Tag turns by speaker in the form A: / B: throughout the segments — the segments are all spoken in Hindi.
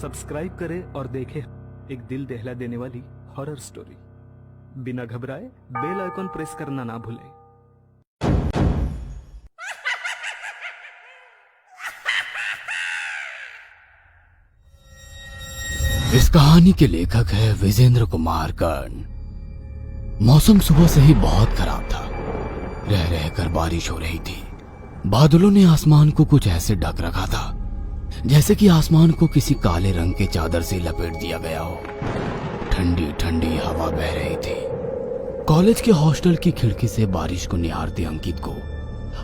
A: सब्सक्राइब करें और देखें एक दिल दहला देने वाली हॉरर स्टोरी। बिना घबराए बेल आइकॉन प्रेस करना ना भूलें।
B: इस कहानी के लेखक है विजेंद्र कुमार कर्ण। मौसम सुबह से ही बहुत खराब था। रह रहकर बारिश हो रही थी। बादलों ने आसमान को कुछ ऐसे ढक रखा था जैसे कि आसमान को किसी काले रंग के चादर से लपेट दिया गया हो। ठंडी ठंडी हवा बह रही थी। कॉलेज के हॉस्टल की खिड़की से बारिश को निहारते अंकित को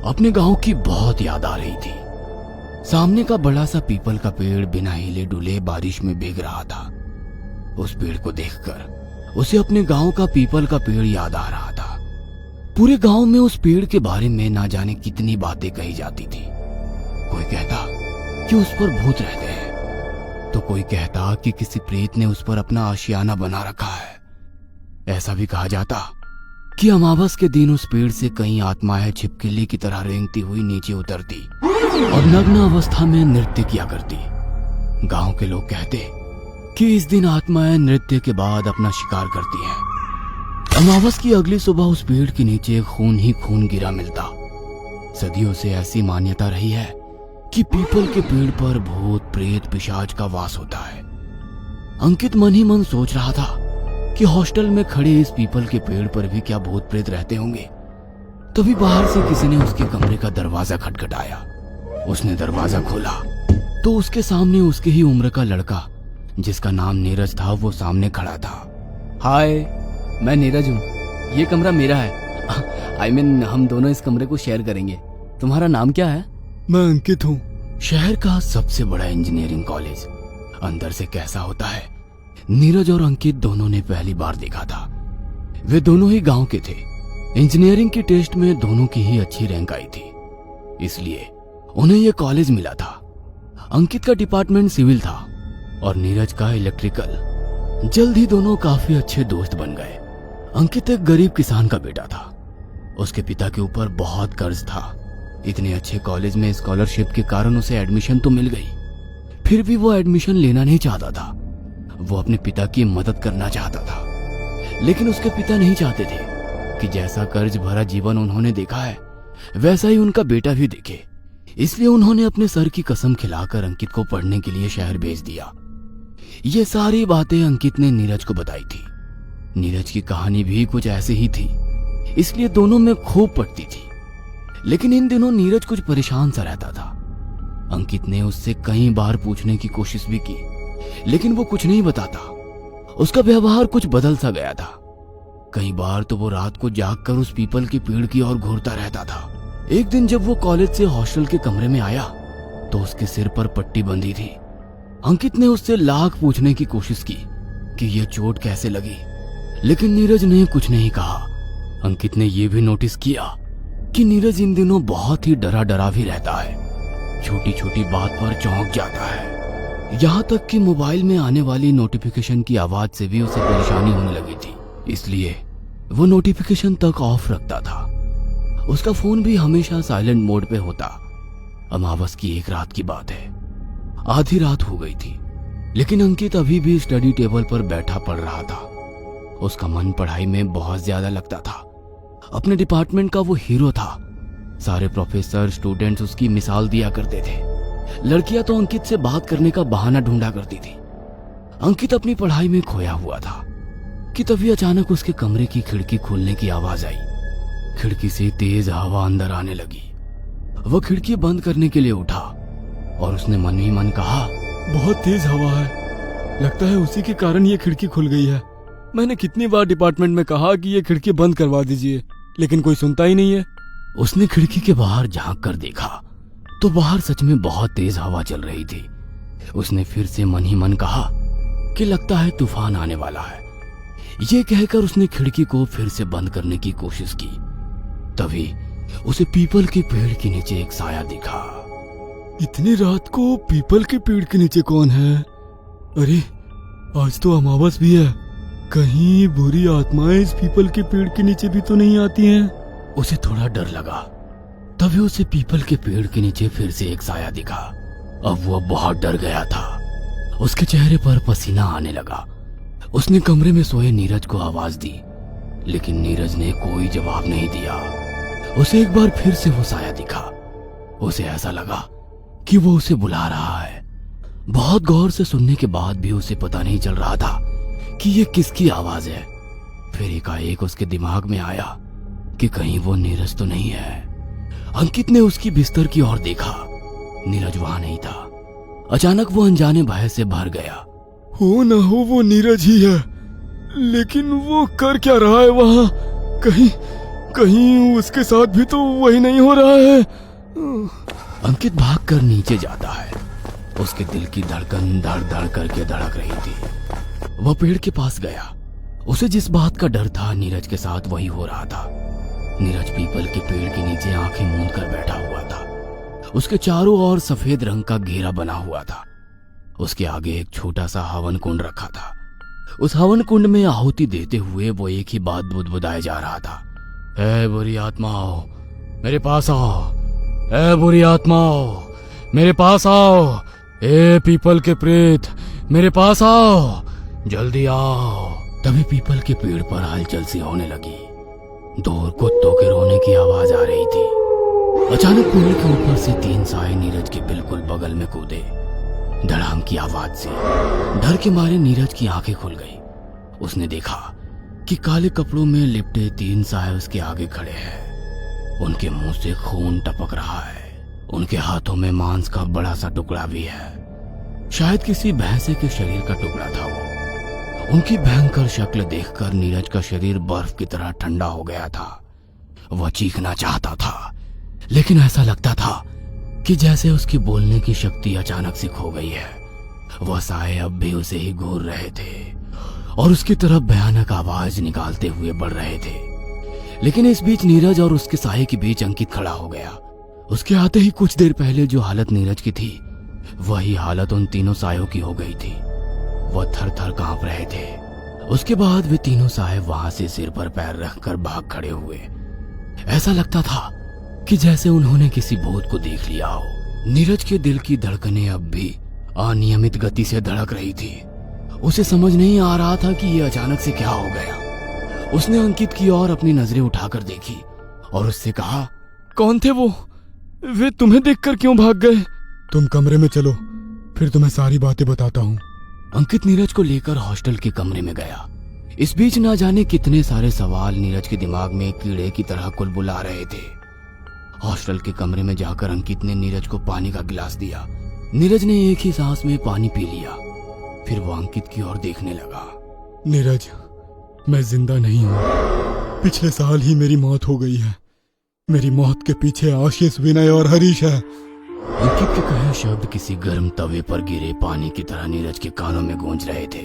B: अपने गांव की बहुत याद आ रही थी। सामने का बड़ा सा पीपल का पेड़ बिना हिले डुले बारिश में भीग रहा था। उस पेड़ को देखकर उसे अपने गांव का पीपल का पेड़ याद आ रहा था। पूरे गांव में उस पेड़ के बारे में ना जाने कितनी बातें कही जाती थी। कोई कहता कि उस पर भूत रहते हैं, तो कोई कहता कि किसी प्रेत ने उस पर अपना आशियाना बना रखा है। ऐसा भी कहा जाता कि अमावस के दिन उस पेड़ से कई आत्माएं छिपकली की तरह रेंगती हुई नीचे उतरती और नग्न अवस्था में नृत्य किया करती। गांव के लोग कहते कि इस दिन आत्माएं नृत्य के बाद अपना शिकार करती हैं। अमावस की अगली सुबह उस पेड़ के नीचे खून ही खून गिरा मिलता। सदियों से ऐसी मान्यता रही है कि पीपल के पेड़ पर भूत प्रेत पिशाच का वास होता है। अंकित मन ही मन सोच रहा था कि हॉस्टल में खड़े इस पीपल के पेड़ पर भी क्या भूत प्रेत रहते होंगे। तभी बाहर से किसी ने उसके कमरे का दरवाजा खटखटाया। उसने दरवाजा खोला तो उसके सामने उसके ही उम्र का लड़का जिसका नाम नीरज था वो सामने खड़ा था।
C: हाय, मैं नीरज हूँ। ये कमरा मेरा है। आई मीन हम दोनों इस कमरे को शेयर करेंगे। तुम्हारा नाम क्या है?
B: मैं अंकित हूँ। शहर का सबसे बड़ा इंजीनियरिंग कॉलेज अंदर से कैसा होता है नीरज और अंकित दोनों ने पहली बार देखा था। वे दोनों ही गांव के थे। इंजीनियरिंग की टेस्ट में दोनों की ही अच्छी रैंक आई थी, इसलिए उन्हें यह कॉलेज मिला था। अंकित का डिपार्टमेंट सिविल था और नीरज का इलेक्ट्रिकल। जल्द ही दोनों काफी अच्छे दोस्त बन गए। अंकित एक गरीब किसान का बेटा था। उसके पिता के ऊपर बहुत कर्ज था। इतने अच्छे कॉलेज में स्कॉलरशिप के कारण उसे एडमिशन तो मिल गई, फिर भी वो एडमिशन लेना नहीं चाहता था। वो अपने पिता की मदद करना चाहता था, लेकिन उसके पिता नहीं चाहते थे कि जैसा कर्ज भरा जीवन उन्होंने देखा है वैसा ही उनका बेटा भी देखे। इसलिए उन्होंने अपने सर की कसम खिलाकर अंकित को पढ़ने के लिए शहर भेज दिया। ये सारी बातें अंकित ने नीरज को बताई थी। नीरज की कहानी भी कुछ ऐसी ही थी, इसलिए दोनों में खूब पटती थी। लेकिन इन दिनों नीरज कुछ परेशान सा रहता था। अंकित ने उससे कई बार पूछने की कोशिश भी की, लेकिन वो कुछ नहीं बताता। उसका व्यवहार कुछ बदल सा गया था। कई बार तो वो रात को जागकर उस पीपल के पेड़ की ओर घूरता रहता था। एक दिन जब वो कॉलेज से हॉस्टल के कमरे में आया तो उसके सिर पर पट्टी बंधी थी। अंकित ने उससे लाख पूछने की कोशिश की कि ये चोट कैसे लगी, लेकिन नीरज ने कुछ नहीं कहा। अंकित ने यह भी नोटिस किया कि नीरज इन दिनों बहुत ही डरा डरा भी रहता है। छोटी छोटी बात पर चौंक जाता है। यहाँ तक कि मोबाइल में आने वाली नोटिफिकेशन की आवाज से भी उसे परेशानी होने लगी थी, इसलिए वो नोटिफिकेशन तक ऑफ रखता था। उसका फोन भी हमेशा साइलेंट मोड पे होता। अमावस की एक रात की बात है। आधी रात हो गई थी, लेकिन अंकित अभी भी स्टडी टेबल पर बैठा पढ़ रहा था। उसका मन पढ़ाई में बहुत ज्यादा लगता था। अपने डिपार्टमेंट का वो हीरो था। सारे प्रोफेसर स्टूडेंट्स उसकी मिसाल दिया करते थे। लड़कियां तो अंकित से बात करने का बहाना ढूंढा करती थी। अंकित अपनी पढ़ाई में खोया हुआ था कि तभी अचानक उसके कमरे की खिड़की खुलने की आवाज आई। खिड़की से तेज हवा अंदर आने लगी। वह खिड़की बंद करने के लिए उठा और उसने मन ही मन कहा, बहुत तेज हवा है, लगता है उसी के कारण ये खिड़की खुल गई है। मैंने कितनी बार डिपार्टमेंट में कहा कि ये खिड़की बंद करवा दीजिए, लेकिन कोई सुनता ही नहीं है। उसने खिड़की के बाहर झांक कर देखा तो बाहर सच में बहुत तेज हवा चल रही थी। उसने फिर से मन ही मन कहा कि लगता है तूफान आने वाला है। ये कहकर उसने खिड़की को फिर से बंद करने की कोशिश की। तभी उसे पीपल के पेड़ के नीचे एक साया दिखा। इतनी रात को पीपल के पेड़ के नीचे कौन है? अरे आज तो अमावस भी है, कहीं बुरी आत्माएं इस पीपल के पेड़ के नीचे भी तो नहीं आती हैं? उसे थोड़ा डर लगा। तभी उसे पीपल के पेड़ के नीचे फिर से एक साया दिखा। अब वो बहुत डर गया था। उसके चेहरे पर पसीना आने लगा। उसने कमरे में सोए नीरज को आवाज दी, लेकिन नीरज ने कोई जवाब नहीं दिया। उसे एक बार फिर से वो साया दिखा। उसे ऐसा लगा कि वो उसे बुला रहा है। बहुत गौर से सुनने के बाद भी उसे पता नहीं चल रहा था कि ये किसकी आवाज है। फिर एकाएक उसके दिमाग में आया कि कहीं वो नीरज तो नहीं है। अंकित ने उसकी बिस्तर की ओर देखा। नीरज वहां नहीं था। अचानक वो अनजाने भय से भर गया।
D: हो ना हो वो नीरज ही है, लेकिन वो कर क्या रहा है वहां? कहीं उसके साथ भी तो वही नहीं हो रहा है।
B: अंकित भागकर नीचे जाता है। उसके दिल की धड़कन धड़ धड़ करके धड़क रही थी। वह पेड़ के पास गया। उसे जिस बात का डर था नीरज के साथ वही हो रहा था। नीरज पीपल के पेड़ के नीचे आंखें मूंद कर बैठा हुआ था। उसके चारों ओर सफेद रंग का घेरा बना हुआ था। उसके आगे एक छोटा सा हवन कुंड रखा था। उस हवन कुंड में आहुति देते हुए वो एक ही बात बुदबुदाए जा रहा था, ऐ बुरी आत्माओं मेरे पास आओ, ऐ बुरी आत्माओं मेरे पास आओ, ए पीपल के प्रेत मेरे पास आओ, जल्दी आओ। तभी पीपल के पेड़ पर हलचल सी होने लगी। दूर कुत्तों के रोने की आवाज आ रही थी। अचानक पेड़ के ऊपर से 3 साए नीरज के बिल्कुल बगल में कूदे। धड़ाम की आवाज से डर के मारे नीरज की आंखें खुल गई। उसने देखा कि काले कपड़ों में लिपटे 3 साए उसके आगे खड़े हैं। उनके मुंह से खून टपक रहा है। उनके हाथों में मांस का बड़ा सा टुकड़ा भी है। शायद किसी भैंसे के शरीर का टुकड़ा था वो। उनकी भयंकर शक्ल देखकर नीरज का शरीर बर्फ की तरह ठंडा हो गया था। वह चीखना चाहता था, लेकिन ऐसा लगता था कि जैसे उसकी बोलने की शक्ति अचानक से खो गई है। वह साए अब भी उसे ही घूर रहे थे और उसकी तरफ भयानक आवाज निकालते हुए बढ़ रहे थे। लेकिन इस बीच नीरज और उसके साए के बीच अंकित खड़ा हो गया। उसके आते ही कुछ देर पहले जो हालत नीरज की थी, वही हालत उन तीनों सायों की हो गई थी। वह थर थर कांप रहे थे। उसके बाद वे तीनों साए वहां से सिर पर पैर रखकर भाग खड़े हुए। ऐसा लगता था कि जैसे उन्होंने किसी भूत को देख लिया हो। नीरज के दिल की धड़कनें अब भी अनियमित गति से धड़क रही थी। उसे समझ नहीं आ रहा था कि यह अचानक से क्या हो गया। उसने अंकित की ओर अपनी नजरें उठाकर देखी और उससे कहा,
D: कौन थे वो? वे तुम्हें देखकर क्यों भाग गए? तुम कमरे में चलो, फिर तुम्हें सारी बातें बताता हूँ।
B: अंकित नीरज को लेकर हॉस्टल के कमरे में गया। इस बीच ना जाने कितने सारे सवाल नीरज के दिमाग में कीड़े की तरह कुलबुला रहे थे। हॉस्टल के कमरे में जाकर अंकित ने नीरज को पानी का गिलास दिया। नीरज ने एक ही सांस में पानी पी लिया। फिर वो अंकित की ओर देखने लगा।
D: नीरज, मैं जिंदा नहीं हूँ। पिछले साल ही मेरी मौत हो गई है। मेरी मौत के पीछे आशीष, विनय और हरीश है।
B: अंकित के कहे शब्द किसी गर्म तवे पर गिरे पानी की तरह नीरज के कानों में गूंज रहे थे।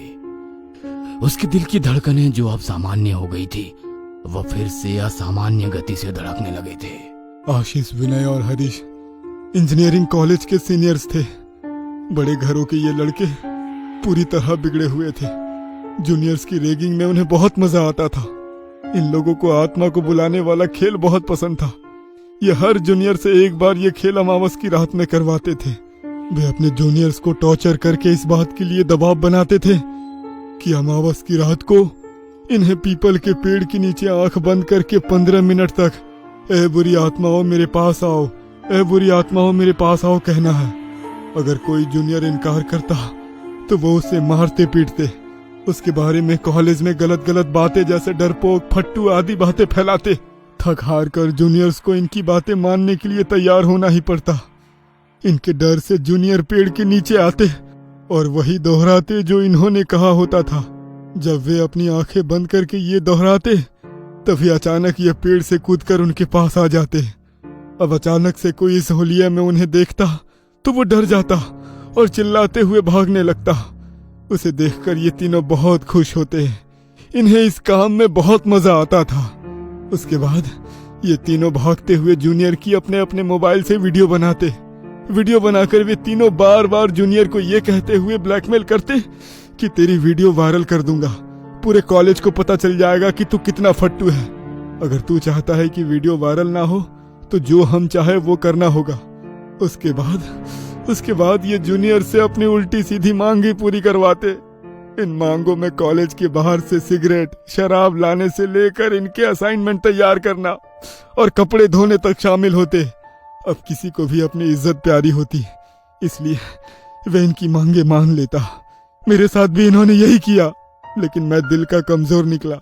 B: उसके दिल की धड़कनें जो अब सामान्य हो गई थी, वह फिर से असामान्य गति से धड़कने लगे थे।
D: आशीष, विनय और हरीश इंजीनियरिंग कॉलेज के सीनियर्स थे। बड़े घरों के ये लड़के पूरी तरह बिगड़े हुए थे। जूनियर्स की रैगिंग में उन्हें बहुत मजा आता था। इन लोगों को आत्मा को बुलाने वाला खेल बहुत पसंद था। ये हर जूनियर से एक बार ये खेल अमावस की रात में करवाते थे। वे अपने जूनियर्स को टॉर्चर करके इस बात के लिए दबाव बनाते थे कि अमावस की रात को इन्हें पीपल के पेड़ के नीचे आंख बंद करके 15 मिनट तक ए बुरी आत्माओं मेरे पास आओ, ए बुरी आत्माओं मेरे पास आओ कहना है। अगर कोई जूनियर इनकार करता तो वो उसे मारते पीटते। उसके बारे में कॉलेज में गलत गलत बातें जैसे डरपोक, फट्टू आदि बातें फैलाते। थक हार कर जूनियर्स को इनकी बातें मानने के लिए तैयार होना ही पड़ता। इनके डर से जूनियर पेड़ के नीचे आते और वही दोहराते जो इन्होंने कहा होता था। जब वे अपनी आंखें बंद करके ये दोहराते, तभी अचानक ये पेड़ से कूदकर उनके पास आ जाते। अब अचानक से कोई इस होलिया में उन्हें देखता तो वो डर जाता और चिल्लाते हुए भागने लगता। उसे देखकर ये तीनों बहुत खुश होते। इन्हें इस काम में बहुत मजा आता था। उसके बाद ये तीनों भागते हुए जूनियर की अपने अपने मोबाइल से वीडियो बनाते। वीडियो बनाकर वे तीनों बार बार जूनियर को ये कहते हुए ब्लैकमेल करते कि तेरी वीडियो वायरल कर दूंगा, पूरे कॉलेज को पता चल जाएगा कि तू कितना फट्टू है। अगर तू चाहता है कि वीडियो वायरल ना हो तो जो हम चाहे वो करना होगा। उसके बाद उसके बाद ये जूनियर से अपनी उल्टी सीधी मांग ही पूरी करवाते। इन मांगों में कॉलेज के बाहर से सिगरेट, शराब लाने से लेकर इनके असाइनमेंट तैयार करना और कपड़े धोने तक शामिल होते। अब किसी को भी अपनी इज्जत प्यारी होती, इसलिए वे इनकी मांगे मान लेता। मेरे साथ भी इन्होंने यही किया, लेकिन मैं दिल का कमजोर निकला।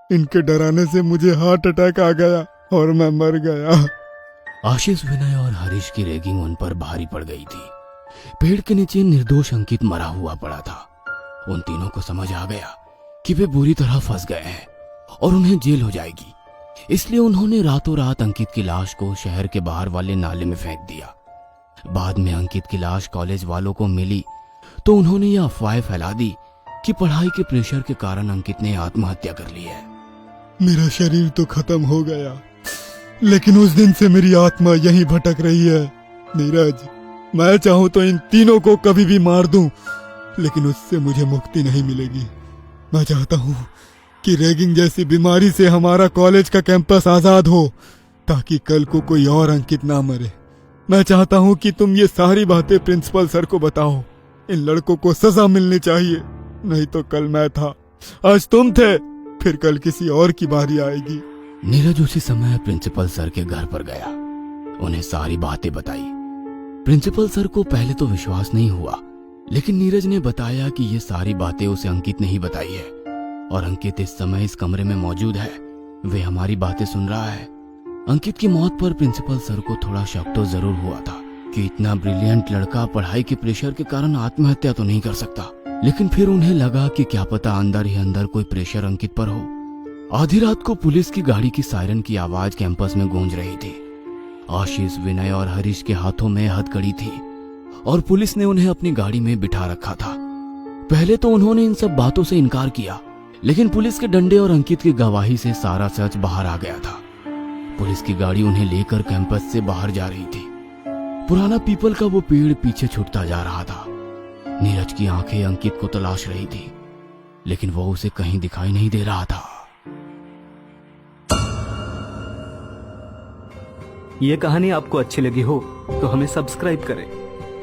D: इनके डराने से मुझे हार्ट अटैक आ गया और मैं मर गया।
B: आशीष, विनय और हरीश की रैगिंग उन पर भारी पड़ गई थी। पेड़ के नीचे निर्दोष अंकित मरा हुआ पड़ा था। उन तीनों को समझ आ गया कि वे बुरी तरह फंस गए हैं और उन्हें जेल हो जाएगी। इसलिए उन्होंने रातों रात अंकित की लाश को शहर के बाहर वाले नाले में फेंक दिया। बाद में अंकित की लाश कॉलेज वालों को मिली तो उन्होंने यह अफवाह फैला दी कि पढ़ाई के प्रेशर के कारण अंकित ने आत्महत्या कर ली है।
D: मेरा शरीर तो खत्म हो गया, लेकिन उस दिन से मेरी आत्मा यहीं भटक रही है। नीरज, मैं चाहूं तो इन तीनों को कभी भी मार दूं, लेकिन उससे मुझे मुक्ति नहीं मिलेगी। मैं चाहता हूं कि रैगिंग जैसी बीमारी से हमारा कॉलेज का कैंपस आजाद हो, ताकि कल को कोई और अंकित ना मरे। मैं चाहता हूं कि तुम ये सारी बातें प्रिंसिपल सर को बताओ। इन लड़कों को सजा मिलनी चाहिए। नहीं तो कल मैं था, आज तुम थे, फिर कल किसी और की बारी आएगी।
B: नीरज उसी समय प्रिंसिपल सर के घर पर गया, उन्हें सारी बातें बताई। प्रिंसिपल सर को पहले तो विश्वास नहीं हुआ, लेकिन नीरज ने बताया कि ये सारी बातें उसे अंकित ने ही बताई है और अंकित इस समय इस कमरे में मौजूद है। वे हमारी बातें सुन रहा है। अंकित की मौत पर प्रिंसिपल सर को थोड़ा शक तो जरूर हुआ था कि इतना ब्रिलियंट लड़का पढ़ाई के प्रेशर के कारण आत्महत्या तो नहीं कर सकता, लेकिन फिर उन्हें लगा कि क्या पता अंदर ही अंदर कोई प्रेशर अंकित पर हो। आधी रात को पुलिस की गाड़ी की सायरन की आवाज कैंपस में गूंज रही थी। आशीष, विनय और हरीश के हाथों में हथकड़ी थी और पुलिस ने उन्हें अपनी गाड़ी में बिठा रखा था। पहले तो उन्होंने इन सब बातों से इनकार किया, लेकिन पुलिस के डंडे और अंकित की गवाही से सारा सच बाहर आ गया था। पुलिस की गाड़ी उन्हें लेकर कैंपस से बाहर जा रही थी। पुराना पीपल का वो पेड़ पीछे छूटता जा रहा था। नीरज की आंखें अंकित को तलाश रही थी, लेकिन वो उसे कहीं दिखाई नहीं दे रहा था।
A: ये कहानी आपको अच्छी लगी हो तो हमें सब्सक्राइब करें,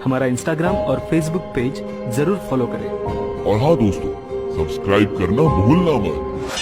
A: हमारा इंस्टाग्राम और फेसबुक पेज जरूर फॉलो करें।
E: और हाँ दोस्तों, सब्सक्राइब करना भूलना मत।